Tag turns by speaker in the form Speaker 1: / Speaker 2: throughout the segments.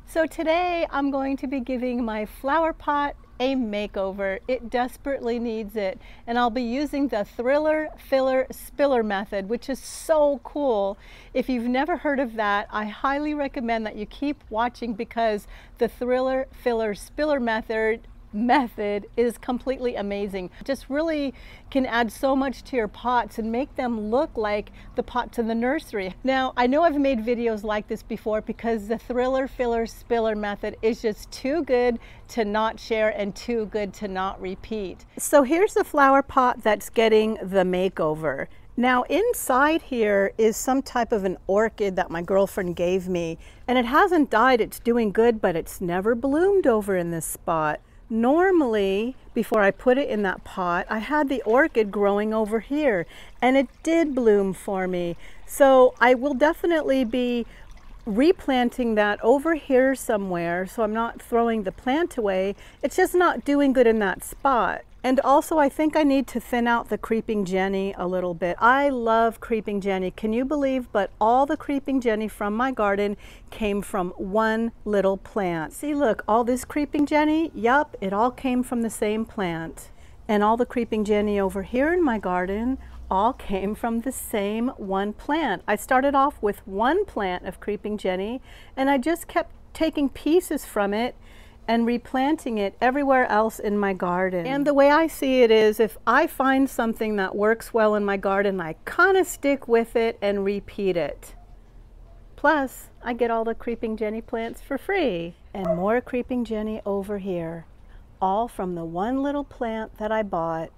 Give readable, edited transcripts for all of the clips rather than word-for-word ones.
Speaker 1: So today I'm going to be giving my flower pot a makeover. It desperately needs it, and I'll be using the Thriller Filler Spiller method, which is so cool. If you've never heard of that, I highly recommend that you keep watching, because the Thriller Filler Spiller method is completely amazing. Just really can add so much to your pots and make them look like the pots in the nursery. Now, I know I've made videos like this before, because the Thriller Filler Spiller method is just too good to not share and too good to not repeat. So here's the flower pot that's getting the makeover. Now inside here is some type of an orchid that my girlfriend gave me, and it hasn't died. It's doing good, but it's never bloomed over in this spot. Normally, before I put it in that pot, I had the orchid growing over here, and it did bloom for me. So I will definitely be replanting that over here somewhere, so I'm not throwing the plant away. It's just not doing good in that spot. And also, I think I need to thin out the creeping Jenny a little bit. I love creeping Jenny. Can you believe? But all the creeping Jenny from my garden came from one little plant. See, look, all this creeping Jenny, yup, it all came from the same plant. And all the creeping Jenny over here in my garden all came from the same one plant. I started off with one plant of creeping Jenny, and I just kept taking pieces from it and replanting it everywhere else in my garden. And the way I see it is, if I find something that works well in my garden, I kind of stick with it and repeat it. Plus, I get all the creeping Jenny plants for free. And more creeping Jenny over here, all from the one little plant that I bought.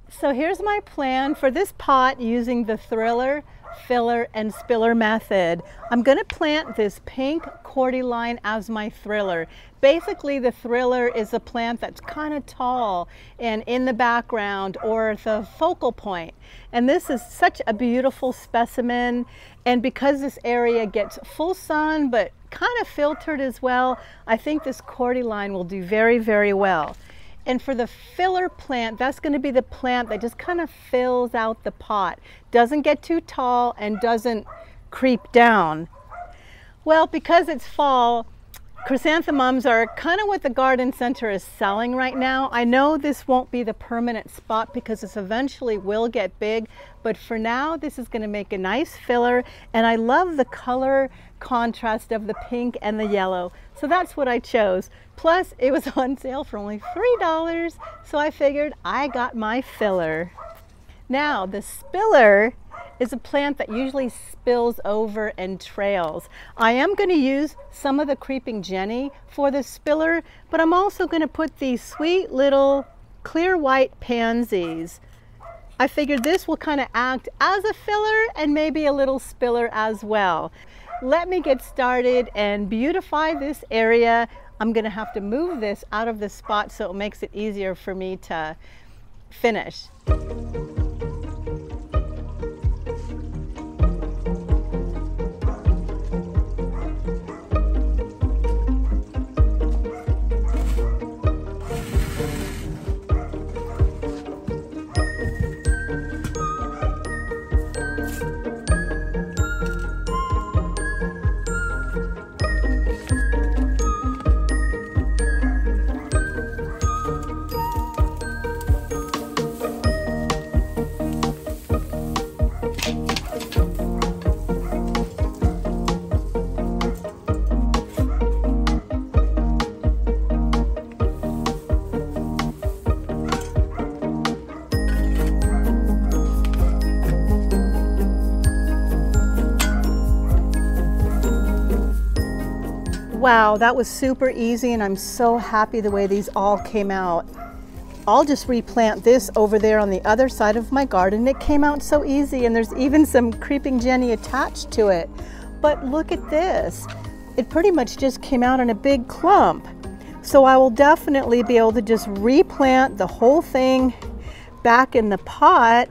Speaker 1: So here's my plan for this pot using the Thriller, Filler, and Spiller method. I'm going to plant this pink cordyline as my Thriller. Basically, the Thriller is a plant that's kind of tall and in the background, or the focal point. And this is such a beautiful specimen. And because this area gets full sun, but kind of filtered as well, I think this cordyline will do very, very well. And for the filler plant, that's going to be the plant that just kind of fills out the pot. Doesn't get too tall and doesn't creep down. Well, because it's fall, chrysanthemums are kind of what the garden center is selling right now. I know this won't be the permanent spot, because this eventually will get big, but for now this is going to make a nice filler. And I love the color contrast of the pink and the yellow, so that's what I chose. Plus, it was on sale for only $3, so I figured I got my filler. Now, the spiller is a plant that usually spills over and trails. I am going to use some of the creeping Jenny for the spiller, but I'm also going to put these sweet little clear white pansies. I figured this will kind of act as a filler and maybe a little spiller as well. Let me get started and beautify this area. I'm going to have to move this out of the spot so it makes it easier for me to finish. Wow, that was super easy, and I'm so happy the way these all came out. I'll just replant this over there on the other side of my garden. It came out so easy, and there's even some creeping Jenny attached to it. But look at this. It pretty much just came out in a big clump. So I will definitely be able to just replant the whole thing back in the pot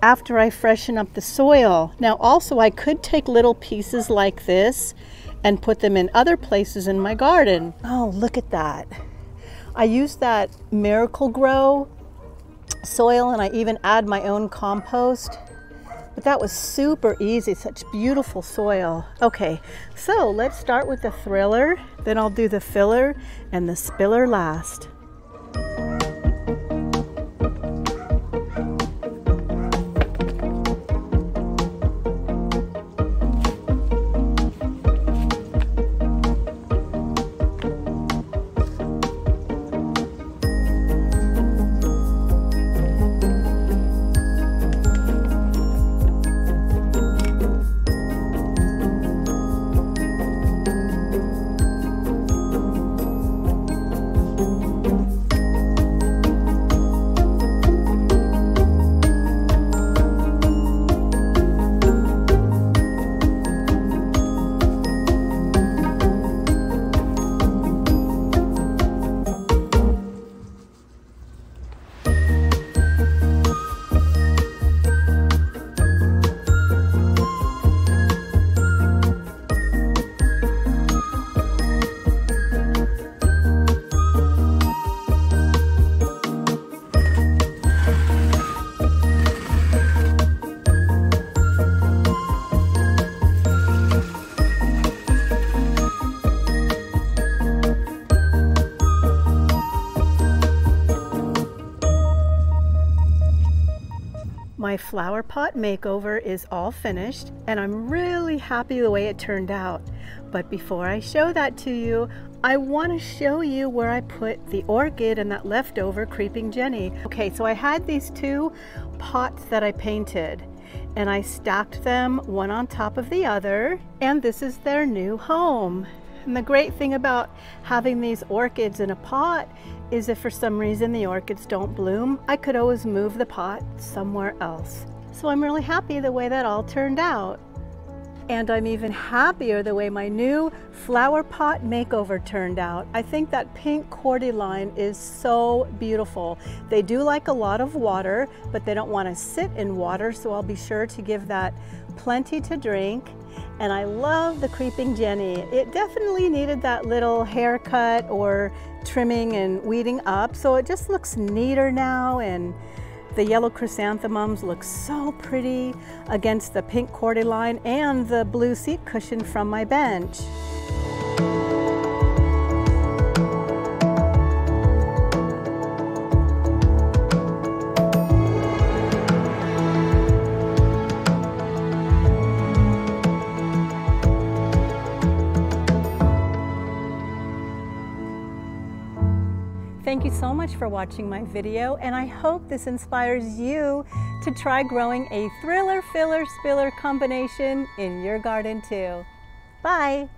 Speaker 1: after I freshen up the soil. Now also, I could take little pieces like this and put them in other places in my garden. Oh, look at that. I used that Miracle Grow soil, and I even add my own compost. But that was super easy, such beautiful soil. Okay, so let's start with the thriller, then I'll do the filler and the spiller last. My flower pot makeover is all finished and I'm really happy the way it turned out. But before I show that to you, I want to show you where I put the orchid and that leftover creeping Jenny. Okay, so I had these two pots that I painted and I stacked them one on top of the other, and this is their new home. And the great thing about having these orchids in a pot is if for some reason the orchids don't bloom, I could always move the pot somewhere else. So I'm really happy the way that all turned out. And I'm even happier the way my new flower pot makeover turned out. I think that pink cordyline is so beautiful. They do like a lot of water, but they don't want to sit in water, so I'll be sure to give that plenty to drink. And I love the creeping Jenny. It definitely needed that little haircut or trimming and weeding up, so it just looks neater now, and the yellow chrysanthemums look so pretty against the pink cordyline and the blue seat cushion from my bench. Thank you so much for watching my video, and I hope this inspires you to try growing a thriller, filler, spiller combination in your garden too. Bye!